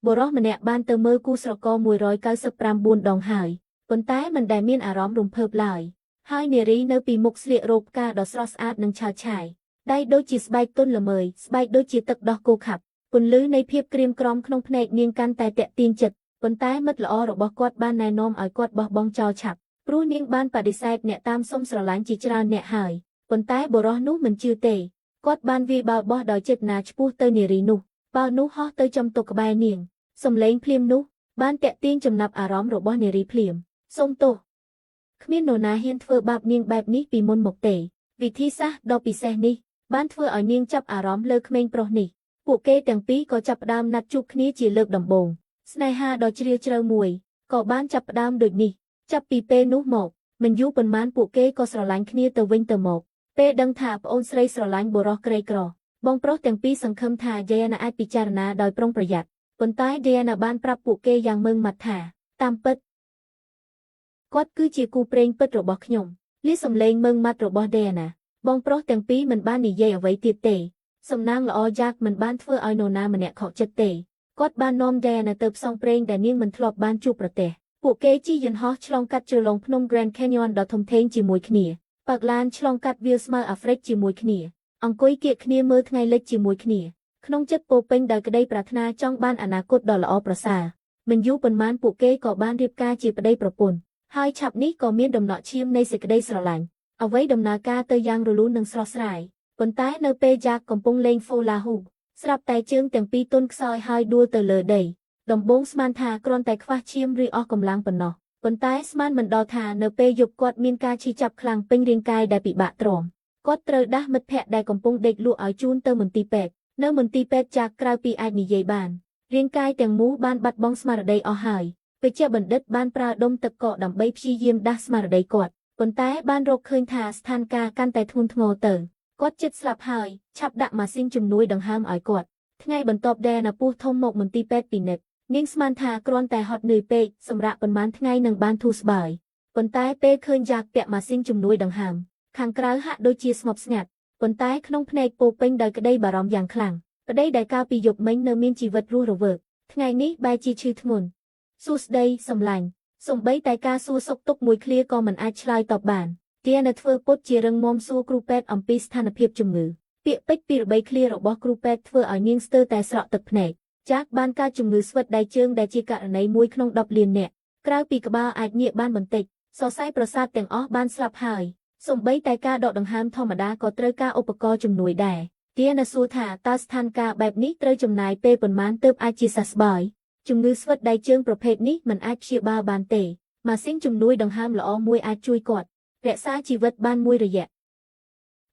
បុរសម្នាក់បានទៅមើលគូស្រករ199ដងហើយប៉ុន្តែមិនដែលមានអារម្មណ៍រំភើបឡើយហើយនារីនៅពីមុខស្លៀករ៉ូបផ្កាដ៏ស្រស់ស្អាតនិងឆើតឆាយដៃដូចជាស្បែកទន់ល្មើយស្បែកដូចជាទឹកដោះគោខាប់ពន្លឺនៃភាពក្រៀមក្រំក្នុងភ្នែកនាងកាន់តែទាក់ទាញចិត្តប៉ុន្តែមិត្តល្អរបស់គាត់បានណែនាំឲ្យគាត់បោះបង់ចោលឆាប់ព្រោះនាងបានបដិសេធអ្នកតាមសុំស្រឡាញ់ជាច្រើនអ្នកហើយប៉ុន្តែបុរសនោះមិនជឿទេគាត់បានវាយបាល់បោះដោយចេតនាឆ្ពោះទៅនារីនោះបាល់នោះហោះទៅចំតុក្បែរនាងសំឡេងភ្លាមនោះបានតាក់ទាញចំណាប់អារម្មណ៍របស់នារីភ្លាមសូមទោសគ្មាននរណាហ៊ានធ្វើបាបនាងបែបនេះពីមុនមកទេវិធីសាស្ត្រដ៏ពិសេសនេះបានធ្វើឲ្យនាងចាប់អារម្មណ៍លើក្មេងប្រុសនេះពួកគេទាំងពីរក៏ចាប់ផ្ដើមណាត់ជួបគ្នាជាលើកដំបូងស្នេហាដ៏ជ្រាលជ្រៅមួយក៏បានចាប់ផ្ដើមដូចនេះចាប់ពីពេលនោះមកមិនយូរប៉ុន្មានពួកគេក៏ស្រឡាញ់គ្នាទៅវិញទៅមកពេលដឹងថាប្អូនស្រីស្រឡាញ់បុរសក្រីក្របងប្រុសទាំងពីរសង្ឃឹមថាយេណាអាចពិចារណាដោយប្រុងប្រយ័ត្នប៉ុន្តែយេណាបានប្រាប់ពួកគេយ៉ាងម៉ឺងម៉ាត់ថាតាមពិតគាត់គឺជាគូព្រេងពិតរបស់ខ្ញុំលាសំឡេងម៉ឺងម៉ាត់របស់យេណាបងប្រុសទាំងពីរមិនបាននិយាយអ្វីទៀតទេសំណាងល្អយ៉ាកមិនបានធ្វើឲ្យនរណាម្នាក់ខកចិត្តទេគាត់បាននាំយេណាទៅផ្សងព្រេងដែលនាងមិនធ្លាប់បានជួបប្រទះពួកគេជិះយន្តហោះឆ្លងកាត់ជ្រលងភ្នំ Grand Canyon ដ៏ធំធេងជាមួយគ្នាបើកឡានឆ្លងកាត់វាលស្មៅអាហ្វ្រិកជាមួយគ្នាអង្គុយគៀកគ្នាមើលថ្ងៃលិចជាមួយគ្នាក្នុងចិត្តពោពេញដោយក្តីប្រាថ្នាចង់បានអនាគតដ៏ល្អប្រសើរមិនយូរប៉ុន្មានពួកគេក៏បានរៀបការជាប្តីប្រពន្ធហើយឆាប់នេះក៏មានដំណក់ឈាមនៃសេចក្តីស្រឡាញ់អ្វីដំណើរការទៅយ៉ាងរលូននិងស្រស់ស្រាយប៉ុន្តែនៅពេលយ៉ាកកំពុងលេងហ្វូឡាហូបស្រាប់តែជើងទាំងពីរទន់ខ្សោយហើយដួលទៅលើដីដំបូងស្មានថាគ្រាន់តែខ្វះឈាមឬអស់កម្លាំងប៉ុណ្ណោះប៉ុន្តែស្មានមិនដល់ថានៅពេលយប់គាត់មានការឈឺចាប់ខ្លាំងពេញរាងកាយដែលពិបាកទ្រាំគាត់ត្រូវដាស់មិត្តភ័ក្តិដែលកំពុងដេកលក់ឲ្យជូនទៅមន្ទីរពេទ្យនៅមន្ទីរពេទ្យចាក់ក្រៅពីអាចនិយាយបានរាងកាយទាំងមូលបានបាត់បង់ស្មារតីអស់ហើយវេជ្ជបណ្ឌិតបានប្រើដុំទឹកកកដើម្បីព្យាយាមដាស់ស្មារតីគាត់ប៉ុន្តែបានរកឃើញថាស្ថានភាពកាន់តែធ្ងន់ធ្ងរទៅគាត់ជិតស្លាប់ហើយឆាប់ដាក់ម៉ាស៊ីនជំនួយដង្ហើមឲ្យគាត់ថ្ងៃបន្ទាប់ដែលណាពស់ធំមកមន្ទីរពេទ្យពិនិត្យនាងស្មានថាគ្រាន់តែហត់នឿយពេកសម្រាប់ប៉ុន្មានថ្ងៃនឹងបានធូរស្បើយប៉ុន្តែពេលឃើញយ៉ាកពាក់ម៉ាស៊ីនជំនួយដង្ហើមខាងក្រៅហាក់ដូចជាស្ងប់ស្ងាត់ប៉ុន្តែក្នុងភ្នែកពោពេញដោយក្តីបារម្ភយ៉ាងខ្លាំងប្តីដែលកាលពីយប់មិញនៅមានជីវិតរស់រវើកថ្ងៃនេះបែរជាឈឺធ្ងន់សួស្តីសម្លាញ់សំបីតែការសួរសុខទុក្ខមួយឃ្លាក៏មិនអាចឆ្លើយតបបានទានៅធ្វើពុតជារឹងមាំសួរគ្រូពេទ្យអំពីស្ថានភាពជំងឺពាក្យពេចន៍ពីរបីឃ្លារបស់គ្រូពេទ្យធ្វើឲ្យនាងស្ទើរតែស្រក់ទឹកភ្នែកចាក់បានការជំងឺស្វិតដៃជើងដែលជាករណីមួយក្នុង10លាននាក់ក្រៅពីក្បាលអាចងាកបានបន្តិចសរសៃប្រសាទទាំងអស់បានស្លាប់ហើយសូម្បីតែការដកដង្ហើមធម្មតាក៏ត្រូវការឧបករណ៍ជំនួយដែរទានៅសួរថាតើស្ថានភាពបែបនេះត្រូវចំណាយពេលប៉ុន្មានទើបអាចជាសះស្បើយជំងឺស្វិតដៃជើងប្រភេទនេះមិនអាចព្យាបាលបានទេម៉ាស៊ីនជំនួយដង្ហើមល្អមួយអាចជួយគាត់រក្សាជីវិតបានមួយរយៈ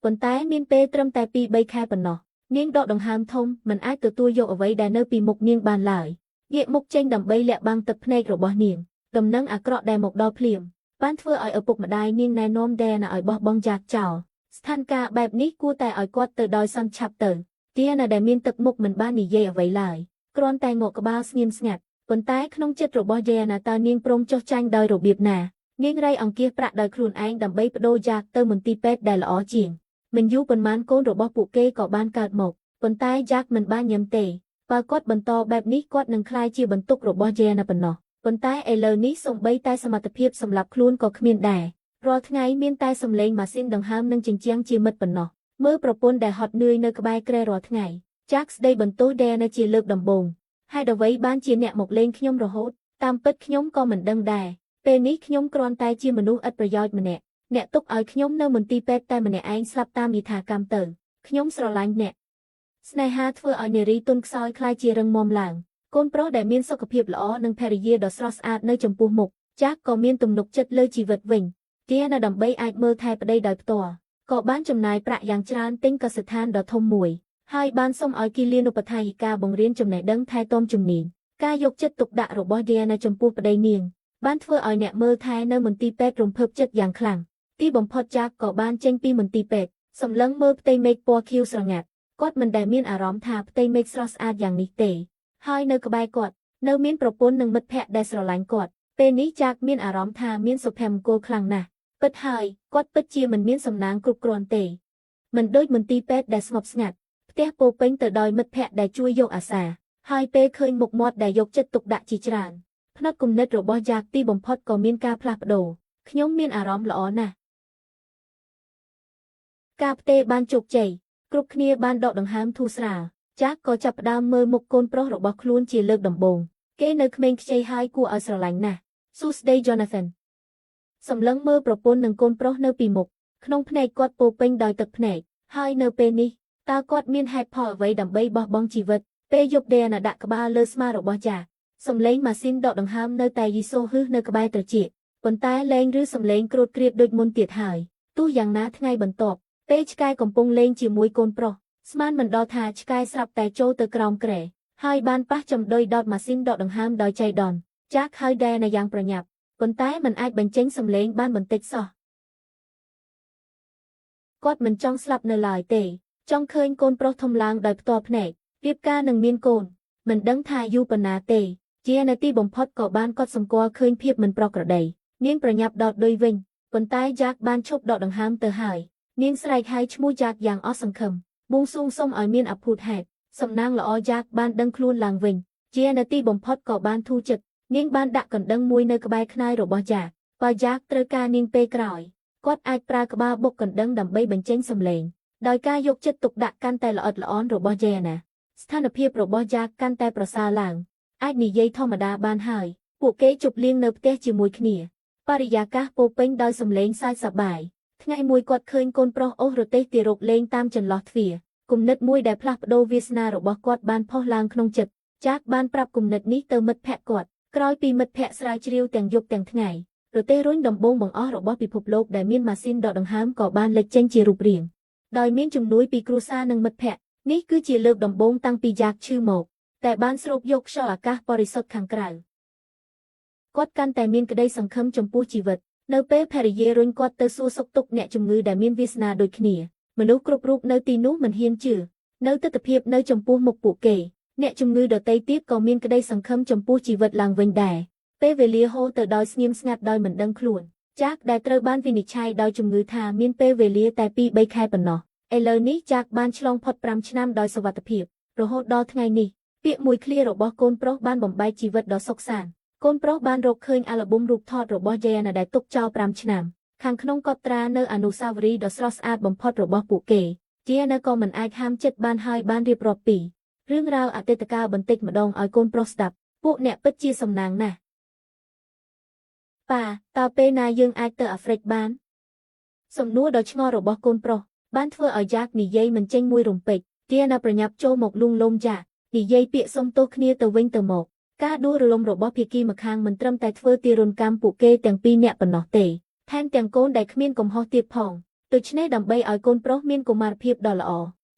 ប៉ុន្តែមានពេលត្រឹមតែ 2-3 ខែប៉ុណ្ណោះនាងដកដង្ហើមធំមិនអាចទទួលយកអ្វីដែលនៅពីមុខនាងបានឡើយងាកមុខចេញដើម្បីលាក់បាំងទឹកភ្នែករបស់នាងដំណឹងអាក្រក់ដែលមកដល់ភ្លាមបានធ្វើឲ្យឪពុកម្ដាយនាងណែនាំដែរណាឲ្យបោះបង់យ៉ាកចោលស្ថានភាពបែបនេះគួរតែឲ្យគាត់ទៅដោយសន្តិឆាប់ទៅទាណាដែលមានទឹកមុខមិនបាននិយាយអ្វីឡើយគ្រាន់តែងក់ក្បាលស្ងៀមស្ងាត់ប៉ុន្តែក្នុងចិត្តរបស់យេណាតើនាងព្រមចុះចាញ់ដោយរបៀបណានាងរៃអង្គាសប្រាក់ដោយខ្លួនឯងដើម្បីបដូរយ៉ាកទៅមន្ទីរពេទ្យដែលល្អជាងមិនយូរប៉ុន្មានកូនរបស់ពួកគេក៏បានកើតមកប៉ុន្តែយ៉ាកមិនបានញ៉ាំទេបើគាត់បន្តបែបនេះគាត់នឹងក្លាយជាបន្ទុករបស់យេណាប៉ុណ្ណោះប៉ុន្តែឥឡូវនេះសូម្បីតែសមត្ថភាពសម្រាប់ខ្លួនក៏គ្មានដែររាល់ថ្ងៃមានតែសំឡេងម៉ាស៊ីនដង្ហើមនិងជញ្ជាំងជាមិត្តប៉ុណ្ណោះមើលប្រពន្ធដែលហត់នឿយនៅក្បែរគ្រែរាល់ថ្ងៃយ៉ាកស្ដីបន្ទោសដែរនៅជាលើកដំបូងហេតុអ្វីបានជាអ្នកមកលេងខ្ញុំរហូតតាមពិតខ្ញុំក៏មិនដឹងដែរពេលនេះខ្ញុំគ្រាន់តែជាមនុស្សឥតប្រយោជន៍ម្នាក់អ្នកទុកឲ្យខ្ញុំនៅមន្ទីរពេទ្យតែម្នាក់ឯងស្លាប់តាមយថាកម្មទៅខ្ញុំស្រឡាញ់អ្នកស្នេហាធ្វើឲ្យនារីទន់ខ្សោយคล้ายជារឹងមាំឡើងកូនប្រុសដែលមានសុខភាពល្អនិងភរិយាដ៏ស្រស់ស្អាតនៅចំពោះមុខចាស់ក៏មានទំនុកចិត្តលើជីវិតវិញទានៅដើម្បីអាចមើលថែប្តីដោយផ្ទាល់ក៏បានចំណាយប្រាក់យ៉ាងច្រើនទិញកសិដ្ឋានដ៏ធំមួយហើយបានសុំឲ្យគិលានុបដ្ឋាយិកាបង្រៀនចំណេះដឹងថែទាំជំនាញការយកចិត្តទុកដាក់របស់យានៅចំពោះប្តីនាងបានធ្វើឲ្យអ្នកមើលថែនៅមន្ទីរពេទ្យរំភើបចិត្តយ៉ាងខ្លាំងទីបំផុតចាស់ក៏បានចេញពីមន្ទីរពេទ្យសម្លឹងមើលផ្ទៃមេឃពណ៌ខៀវស្រងាត់គាត់មិនដែលមានអារម្មណ៍ថាផ្ទៃមេឃស្រស់ស្អាតយ៉ាងនេះទេហើយនៅក្បែរគាត់នៅមានប្រពន្ធនិងមិត្តភ័ក្តិដែលស្រឡាញ់គាត់ពេលនេះចាស់មានអារម្មណ៍ថាមានសុភមង្គលខ្លាំងណាស់ពិតហើយគាត់ពិតជាមិនមានសំណាងគ្រប់គ្រាន់ទេមិនដូចមន្ទីរពេទ្យដែលស្ងប់ស្ងាត់ផ្ទះពោពេញទៅដោយមិត្តភ័ក្តិដែលជួយយកអាសា ហើយពេលឃើញមុខមាត់ដែលយកចិត្តទុកដាក់ជាច្រើនផ្នត់គំនិតរបស់យ៉ាកទីបំផុតក៏មានការផ្លាស់ប្ដូរខ្ញុំមានអារម្មណ៍ល្អណាស់ការផ្ទេរបានជោគជ័យគ្រប់គ្នាបានដកដង្ហើមធូរស្រាលយ៉ាកក៏ចាប់ផ្ដើមមើលមុខកូនប្រុសរបស់ខ្លួនជាលើកដំបូងគេនៅក្មេងខ្ចីហើយគួរឲ្យស្រឡាញ់ណាស់សួស្ដី Jonathan សម្លឹងមើលប្រពន្ធនិងកូនប្រុសនៅពីមុខក្នុងភ្នែកគាត់ពោពេញដោយទឹកភ្នែកហើយនៅពេលនេះតើគាត់មានហេតុផលអ្វីដើម្បីបោះបង់ជីវិតពេលយប់Dianaដាក់ក្បាលលើស្មារបស់យ៉ាកសំឡេងម៉ាស៊ីនដកដង្ហើមនៅតែយីសូហឹសនៅក្បែរត្រចៀកប៉ុន្តែលែងឬសំឡេងគ្រួតគ្រាតដូចមុនទៀតហើយទោះយ៉ាងណាថ្ងៃបន្ទាប់ពេលឆ្កែកំពុងលេងជាមួយកូនប្រុសស្មានមិនដល់ថាឆ្កែស្រាប់តែចូលទៅក្រោមគ្រែហើយបានប៉ះចំឌុយដតម៉ាស៊ីនដកដង្ហើមដោយចៃដន្យយ៉ាកហៅDianaយ៉ាងប្រញាប់ប៉ុន្តែមិនអាចបញ្ចេញសំឡេងបានបន្តិចសោះគាត់មិនចង់ស្លាប់នៅឡើយទេចង់ឃើញកូនប្រុសធំឡើងដោយផ្ទាល់ភ្នែករៀបការនឹងមានកូនមិនដឹងថាយូរប៉ុណ្ណាទេជានាទីបំផុតក៏បានកត់សម្គាល់ឃើញភាពមិនប្រក្រតីនាងប្រញាប់ដោតឌុយវិញប៉ុន្តែយ៉ាកបានឈប់ដកដង្ហើមទៅហើយនាងស្រែកហៅឈ្មោះយ៉ាកយ៉ាងអស់សង្ឃឹមបួងសួងសុំឲ្យមានអភូតហេតុសំណាងល្អយ៉ាកបានដឹងខ្លួនឡើងវិញជានាទីបំផុតក៏បានធូរចិត្តនាងបានដាក់កណ្ដឹងមួយនៅក្បែរខ្នើយរបស់យ៉ាកបើយ៉ាកត្រូវការនាងពេលក្រោយគាត់អាចប្រើក្បាលបុកកណ្ដឹងដើម្បីបញ្ចេញសំឡេងដោយការយកចិត្តទុកដាក់កាន់តែល្អិតល្អន់របស់Dianaស្ថានភាពរបស់យ៉ាកកាន់តែប្រសើរឡើងអាចនិយាយធម្មតាបានហើយពួកគេជប់លៀងនៅផ្ទះជាមួយគ្នាបរិយាកាសពោពេញដោយសំឡេងសើចសប្បាយថ្ងៃមួយគាត់ឃើញកូនប្រុសអូសរទេះទីរោគលេងតាមចន្លោះទ្វារគំនិតមួយដែលផ្លាស់ប្ដូរវាសនារបស់គាត់បានផុសឡើងក្នុងចិត្តយ៉ាកបានប្រាប់គំនិតនេះទៅមិត្តភក្តិគាត់ក្រោយពីមិត្តភក្តិស្រាវជ្រាវទាំងយប់ទាំងថ្ងៃរទេះរុញដំបូងបង្អស់របស់ពិភពលោកដែលមានម៉ាស៊ីនដកដង្ហើមក៏បានលេចចេញជារូបរាងដោយមានជំនួយពីគ្រួសារនិងមិត្តភក្តិនេះគឺជាលើកដំបូងតាំងពីយ៉ាកឈឺមកតែបានស្រូបយកខ្យល់អាកាសបរិសុទ្ធខាងក្រៅគាត់កាន់តែមានក្តីសង្ឃឹមចំពោះជីវិតនៅពេលភរិយារុញគាត់ទៅសួរសុខទុក្ខអ្នកជំងឺដែលមានវាសនាដូចគ្នាមនុស្សគ្រប់រូបនៅទីនោះមិនហ៊ានជឿនៅទិដ្ឋភាពនៅចំពោះមុខពួកគេអ្នកជំងឺដទៃទៀតក៏មានក្តីសង្ឃឹមចំពោះជីវិតឡើងវិញដែរពេលវេលាហូរទៅដោយស្ងៀមស្ងាត់ដោយមិនដឹងខ្លួនយ៉ាកដែលត្រូវបានវិនិច្ឆ័យដោយជំងឺថាមានពេលវេលាតែ2-3ខែប៉ុណ្ណោះឥឡូវនេះយ៉ាកបានឆ្លងផុត5ឆ្នាំដោយសុវត្ថិភាពរហូតដល់ថ្ងៃនេះពាក្យមួយឃ្លារបស់កូនប្រុសបានបំបែកជីវិតដ៏សុខសាន្តកូនប្រុសបានរកឃើញអាល់ប៊ុមរូបថតរបស់ Diana ដែលទុកចោល5ឆ្នាំខាងក្នុងកត់ត្រានៅអនុស្សាវរីយ៍ដ៏ស្រស់ស្អាតបំផុតរបស់ពួកគេ Diana ក៏មិនអាចហាមចិត្តបានហើយបានរៀបរាប់ពីរឿងរ៉ាវអតីតកាលបន្តិចម្ដងឲ្យកូនប្រុសស្ដាប់ពួកអ្នកពិតជាសំណាងណាស់ប៉ាតើពេលណាយើងអាចទៅអាហ្វ្រិកបានសំណួរដ៏ឆ្ងល់របស់កូនប្រុសបានធ្វើឲ្យយ៉ាកនិយាយមិនចេញមួយរំពេចDianaប្រញាប់ចូលមកលួងលោមយ៉ាកនិយាយពាក្យសុំទោសគ្នាទៅវិញទៅមកការដួលរលំរបស់ភាគីម្ខាងមិនត្រឹមតែធ្វើទារុណកម្មពួកគេទាំងពីរនាក់ប៉ុណ្ណោះទេថែមទាំងកូនដែលគ្មានកំហុសទៀតផងដូច្នេះដើម្បីឲ្យកូនប្រុសមានកុមារភាពដ៏ល្អ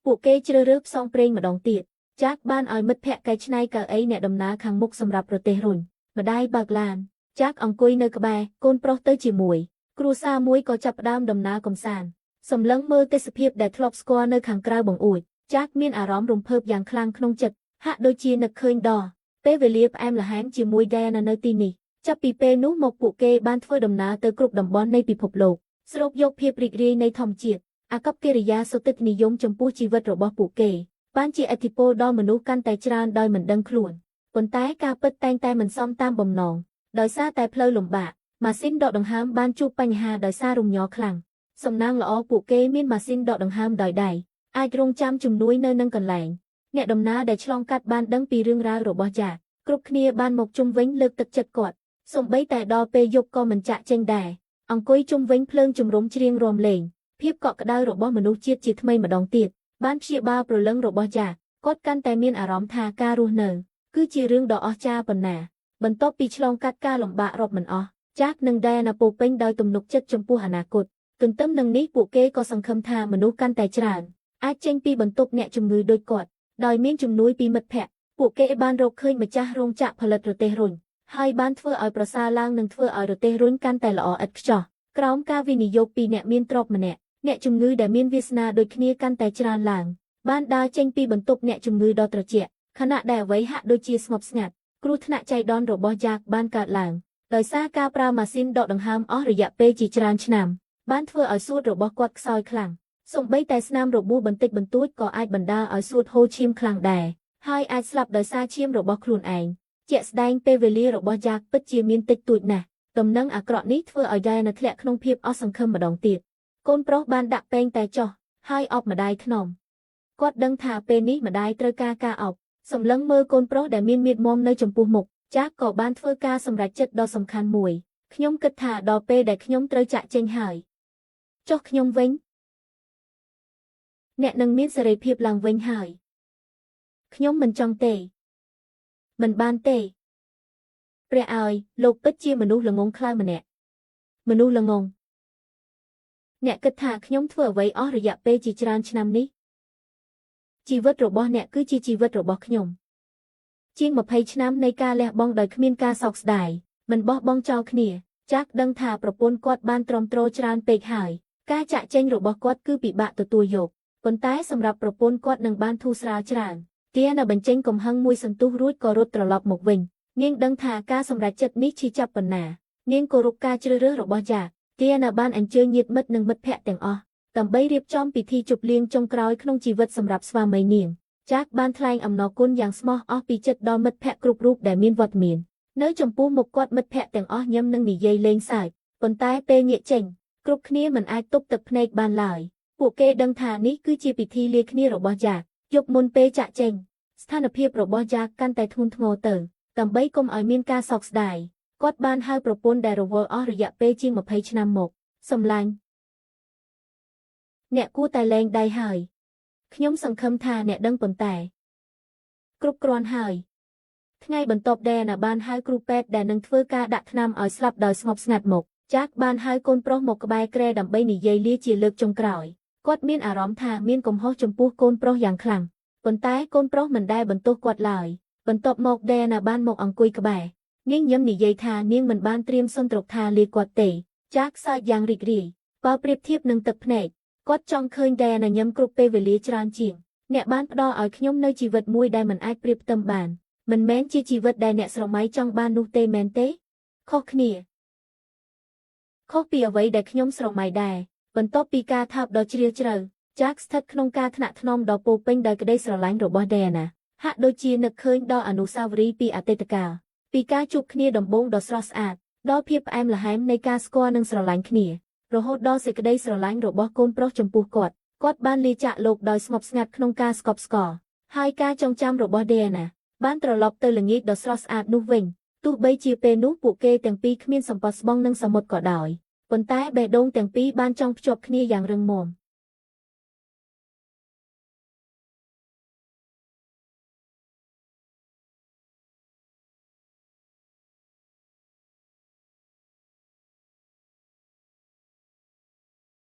ពួកគេជ្រើសរើសផ្សងព្រេងម្ដងទៀតយ៉ាកបានឲ្យមិត្តភក្តិកែច្នៃកៅអីអ្នកដំណើរខាងមុខសម្រាប់ប្រទេសរុញម្ដាយបើកឡានយ៉ាកអង្គុយនៅក្បែរកូនប្រុសទៅជាមួយគ្រួសារមួយក៏ចាប់ផ្ដើមដំណើរកម្សាន្តសម្លឹងមើលទេសភាពដែលធ្លាប់ស្គាល់នៅខាងក្រៅបង្អួចយ៉ាកមានអារម្មណ៍រំភើបយ៉ាងខ្លាំងក្នុងចិត្តហាក់ដូចជានឹកឃើញដល់ពេលវេលាផ្អែមល្ហែមជាមួយDianaនៅទីនេះចាប់ពីពេលនោះមកពួកគេបានធ្វើដំណើរទៅគ្រប់តំបន់នៃពិភពលោកស្រូបយកភាពរីករាយនៃធម្មជាតិអាកប្បកិរិយាសុទិដ្ឋនិយមចំពោះជីវិតរបស់ពួកគេបានជាឥទ្ធិពលដល់មនុស្សកាន់តែច្រើនដោយមិនដឹងខ្លួនប៉ុន្តែការពិតតែងតែមិនសមតាមបំណងដោយសារតែផ្លូវលំបាកម៉ាស៊ីនដកដង្ហើមបានជួបបញ្ហាដោយសាររំញ័រខ្លាំងសំណាងល្អពួកគេមានម៉ាស៊ីនដកដង្ហើមដោយដៃអាចរងចាំជំនួយនៅនឹងកន្លែងអ្នកដំណើរដែលឆ្លងកាត់បានដឹងពីរឿងរ៉ាវរបស់យ៉ាកគ្រប់គ្នាបានមកជុំវិញលើកទឹកចិត្តគាត់សូម្បីតែដល់ពេលយប់ក៏មិនចាក់ចេញដែរអង្គុយជុំវិញភ្លើងជំរុំច្រៀងរាំលេងភាពកក់ក្ដៅរបស់មនុស្សជាតិជាថ្មីម្ដងទៀតបានព្យាបាលព្រលឹងរបស់យ៉ាកគាត់កាន់តែមានអារម្មណ៍ថាការរស់នៅគឺជារឿងដ៏អស្ចារ្យប៉ុណ្ណាបន្ទាប់ពីឆ្លងកាត់ការលំបាករាប់មិនអស់យ៉ាកនិងDianaពោពេញដោយទំនុកចិត្តចំពោះអនាគតទន្ទឹមនឹងនេះពួកគេក៏សង្ឃឹមថាមនុស្សកាន់តែច្រើនអាចចេញពីបន្ទុកអ្នកជំងឺដូចគាត់ដោយមានជំនួយពីមិត្តភក្តិពួកគេបានរកឃើញម្ចាស់រោងចក្រផលិតរទេះរុញហើយបានធ្វើឲ្យប្រសើរឡើងនិងធ្វើឲ្យរទេះរុញកាន់តែល្អឥតខ្ចោះក្រោមការវិនិយោគពីអ្នកមានទ្រព្យម្នាក់អ្នកជំងឺដែលមានវាសនាដូចគ្នាកាន់តែច្រើនឡើងបានដើរចេញពីបន្ទប់អ្នកជំងឺដ៏ត្រជាក់ខណៈដែលអ្វីហាក់ដូចជាស្ងប់ស្ងាត់គ្រោះថ្នាក់ចៃដន្យរបស់យ៉ាកបានកើតឡើងដោយសារការប្រើម៉ាស៊ីនដកដង្ហើមអស់រយៈពេលជាច្រើនឆ្នាំបានធ្វើឲ្យសួតរបស់គាត់ខ្សោយខ្លាំងសូម្បីតែស្នាមរបួសបន្តិចបន្តួចក៏អាចបណ្ដាលឲ្យសួតហូរឈាមខ្លាំងដែរ ហើយអាចស្លាប់ដោយសារឈាមរបស់ខ្លួនឯងជាក់ស្ដែងពេលវេលារបស់យ៉ាកពិតជាមានតិចតួចណាស់ដំណឹងអាក្រក់នេះធ្វើឲ្យយ៉ែនៅធ្លាក់ក្នុងភាពអស់សង្ឃឹមម្ដងទៀតកូនប្រុសបានដាក់ពេងតែចុះហើយអបម្ដាយថ្នមគាត់ដឹងថាពេលនេះម្ដាយត្រូវការអបសម្លឹងមើលកូនប្រុសដែលមានមាឌមាំនៅចំពោះមុខចាស់ក៏បានធ្វើការសម្រេចចិត្តដ៏សំខាន់មួយខ្ញុំគិតថាដល់ពេលដែលខ្ញុំត្រូវចាក់ចេញហើយចុះខ្ញុំវិញអ្នកនឹងមានសេរីភាពឡើងវិញហើយខ្ញុំមិនចង់ទេមិនបានទេព្រះឲ្យលោកពិតជាមនុស្សល្ងងខ្លៅម្នាក់មនុស្សល្ងងអ្នកគិតថាខ្ញុំធ្វើអ្វីអស់រយៈពេលជាច្រើនឆ្នាំនេះជីវិតរបស់អ្នកគឺជាជីវិតរបស់ខ្ញុំជាង20ឆ្នាំនៃការលះបង់ដោយគ្មានការសោកស្ដាយមិនបោះបង់ចោលគ្នាចាក់ដឹងថាប្រពន្ធគាត់បានទ្រាំទ្រច្រើនពេកហើយការចាក់ចេញរបស់គាត់គឺពិបាកទទួលយកប៉ុន្តែសម្រាប់ប្រពន្ធគាត់នឹងបានធូរស្រាលច្រើនទានៅបញ្ចេញកំហឹងមួយសន្ទុះរួចក៏រត់ត្រឡប់មកវិញនាងដឹងថាការសម្រេចចិត្តនេះឈឺចាប់ប៉ុណ្ណានាងគោរពការជ្រើសរើសរបស់យ៉ាទានៅបានអញ្ជើញញាតិមិត្តនិងមិត្តភ័ក្តិទាំងអស់ដើម្បីរៀបចំពិធីជប់លៀងចុងក្រោយក្នុងជីវិតសម្រាប់ស្វាមីនាងចាក់បានថ្លែងអំណរគុណយ៉ាងស្មោះអស់ពីចិត្តដល់មិត្តភ័ក្តិគ្រប់រូបដែលមានវត្តមាននៅចំពោះមុខគាត់មិត្តភ័ក្តិទាំងអស់ញឹមនឹងនិយាយលេងសើចប៉ុន្តែពេលងាកចេញគ្រប់គ្នាមិនអាចទប់ទឹកភ្នែកបានឡើយពួកគេដឹងថានេះគឺជាពិធីលាគ្នារបស់យ៉ាយប់មុនពេលចាក់ចេញស្ថានភាពរបស់យ៉ាកាន់តែធ្ងន់ធ្ងរទៅដើម្បីកុំឲ្យមានការសោកស្ដាយគាត់បានហៅប្រពន្ធដែលរវល់អស់រយៈពេលជាង20ឆ្នាំមកសម្លាញ់អ្នកគួរតែលែងដៃហើយខ្ញុំសង្ឃឹមថាអ្នកដឹងប៉ុន្តែគ្រប់គ្រាន់ហើយថ្ងៃបន្ទាប់ដែលណាបានហៅគ្រូពេទ្យដែលនឹងធ្វើការដាក់ថ្នាំឲ្យស្លាប់ដោយស្ងប់ស្ងាត់មកចាក់បានហៅកូនប្រុសមកក្បែរគ្រែដើម្បីនិយាយលាជាលើកចុងក្រោយគាត់មានអារម្មណ៍ថាមានកំហុសចំពោះកូនប្រុសយ៉ាងខ្លាំងប៉ុន្តែកូនប្រុសមិនដែលបន្ទោសគាត់ឡើយបន្ទាប់មកដែលណាបានមកអង្គុយក្បែរនាងញឹមនិយាយថានាងមិនបានត្រៀមសុនទ្រកថាលាគាត់ទេចាក់សើចយ៉ាងរីករាយបើប្រៀបធៀបនឹងទឹកភ្នែកគាត់ចង់ឃើញដែលណាញឹមគ្រប់ពេលវេលាច្រើនជាងអ្នកបានផ្ដល់ឲ្យខ្ញុំនៅជីវិតមួយដែលមិនអាចប្រៀបផ្ទឹមបានមិនមែនជាជីវិតដែលអ្នកស្រមៃចង់បាននោះទេមែនទេខុសគ្នាខុសពីអ្វីដែលខ្ញុំស្រមៃដែរបន្ទាប់ពីការថើបដ៏ជ្រាលជ្រៅចាក់ស្ថិតក្នុងការថ្នាក់ថ្នមដ៏ពោពេញដោយក្តីស្រឡាញ់របស់ដេណាហាក់ដូចជានឹកឃើញដល់អនុស្សាវរីយ៍ពីអតីតកាលពីការជួបគ្នាដំបូងដ៏ស្រស់ស្អាតដល់ភាពផ្អែមល្ហែមនៃការស្គាល់និងស្រឡាញ់គ្នារហូតដល់សេចក្តីស្រឡាញ់របស់កូនប្រុសចំពោះគាត់បានលាចាកលោកដោយស្ងប់ស្ងាត់ក្នុងការស្កប់ស្កល់ហើយការចងចាំរបស់ដេណាបានត្រឡប់ទៅល្ងាចដ៏ស្រស់ស្អាតនោះវិញទោះបីជាពេលនោះពួកគេទាំងពីរគ្មានសម្បត្តិស្បង់នឹងសមុទ្រក៏ដោយប៉ុន្តែបេះដូងទាំងពីរបានចងភ្ជាប់គ្នាយ៉ាងរឹងមាំ